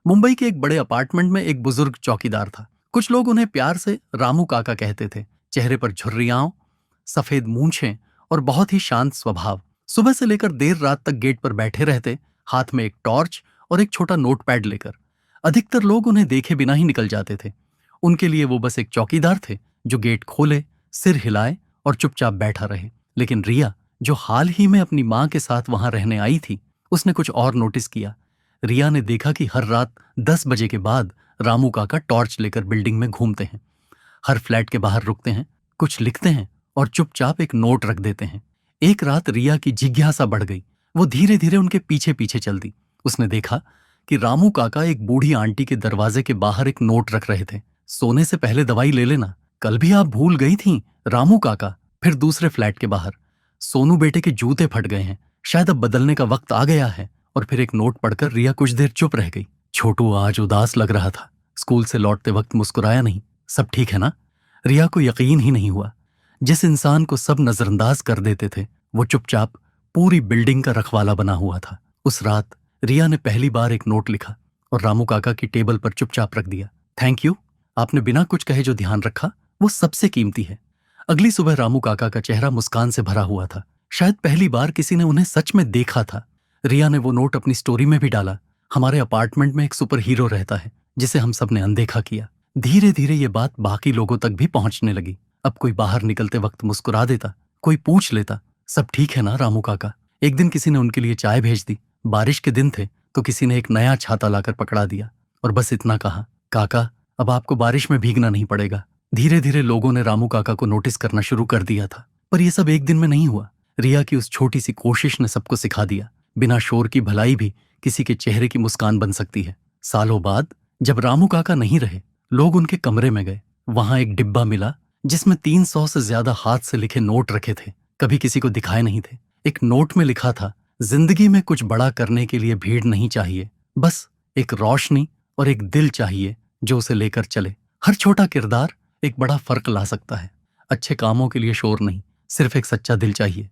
मुंबई के एक बड़े अपार्टमेंट में एक बुजुर्ग चौकीदार था। कुछ लोग उन्हें प्यार से रामू काका कहते थे। चेहरे पर झुर्रियां, सफेद मूंछें और बहुत ही शांत स्वभाव। सुबह से लेकर देर रात तक गेट पर बैठे रहते, हाथ में एक टॉर्च और एक छोटा नोटपैड लेकर। अधिकतर लोग उन्हें देखे बिना ही निकल जाते थे। उनके लिए वो बस एक चौकीदार थे जो गेट खोले, सिर हिलाए और चुपचाप बैठा रहे। लेकिन रिया, जो हाल ही में अपनी माँ के साथ वहां रहने आई थी, उसने कुछ और नोटिस किया। रिया ने देखा कि हर रात 10 बजे के बाद रामू काका टॉर्च लेकर बिल्डिंग में घूमते हैं, हर फ्लैट के बाहर रुकते हैं, कुछ लिखते हैं और चुपचाप एक नोट रख देते हैं। एक रात रिया की जिज्ञासा बढ़ गई। वो धीरे धीरे उनके पीछे पीछे चलती। उसने देखा कि रामू काका एक बूढ़ी आंटी के दरवाजे के बाहर एक नोट रख रहे थे। सोने से पहले दवाई ले लेना, कल भी आप भूल गई थी, रामू काका। फिर दूसरे फ्लैट के बाहर, सोनू बेटे के जूते फट गए हैं, शायद अब बदलने का वक्त आ गया है। और फिर एक नोट पढ़कर रिया कुछ देर चुप रह गई। छोटू आज उदास लग रहा था, स्कूल से लौटते वक्त मुस्कुराया नहीं। सब ठीक है ना? रिया को यकीन ही नहीं हुआ। जिस इंसान को सब नजरअंदाज कर देते थे, वो चुपचाप पूरी बिल्डिंग का रखवाला बना हुआ था। उस रात रिया ने पहली बार एक नोट लिखा और रामू काका की टेबल पर चुपचाप रख दिया। थैंक यू, आपने बिना कुछ कहे जो ध्यान रखा, वो सबसे कीमती है। अगली सुबह रामू काका का चेहरा मुस्कान से भरा हुआ था। शायद पहली बार किसी ने उन्हें सच में देखा था। रिया ने वो नोट अपनी स्टोरी में भी डाला। हमारे अपार्टमेंट में एक सुपर हीरो रहता है जिसे हम सब ने अनदेखा किया। धीरे धीरे ये बात बाकी लोगों तक भी पहुंचने लगी। अब कोई बाहर निकलते वक्त मुस्कुरा देता, कोई पूछ लेता, सब ठीक है ना रामू काका? एक दिन किसी ने उनके लिए चाय भेज दी। बारिश के दिन थे तो किसी ने एक नया छाता लाकर पकड़ा दिया और बस इतना कहा, काका अब आपको बारिश में भीगना नहीं पड़ेगा। धीरे धीरे लोगों ने रामू काका को नोटिस करना शुरू कर दिया था। पर यह सब एक दिन में नहीं हुआ। रिया की उस छोटी सी कोशिश ने सबको सिखा दिया, बिना शोर की भलाई भी किसी के चेहरे की मुस्कान बन सकती है। सालों बाद जब रामू काका नहीं रहे, लोग उनके कमरे में गए। वहां एक डिब्बा मिला जिसमें 300 से ज्यादा हाथ से लिखे नोट रखे थे, कभी किसी को दिखाए नहीं थे। एक नोट में लिखा था, जिंदगी में कुछ बड़ा करने के लिए भीड़ नहीं चाहिए, बस एक रोशनी और एक दिल चाहिए जो उसे लेकर चले। हर छोटा किरदार एक बड़ा फर्क ला सकता है। अच्छे कामों के लिए शोर नहीं, सिर्फ एक सच्चा दिल चाहिए।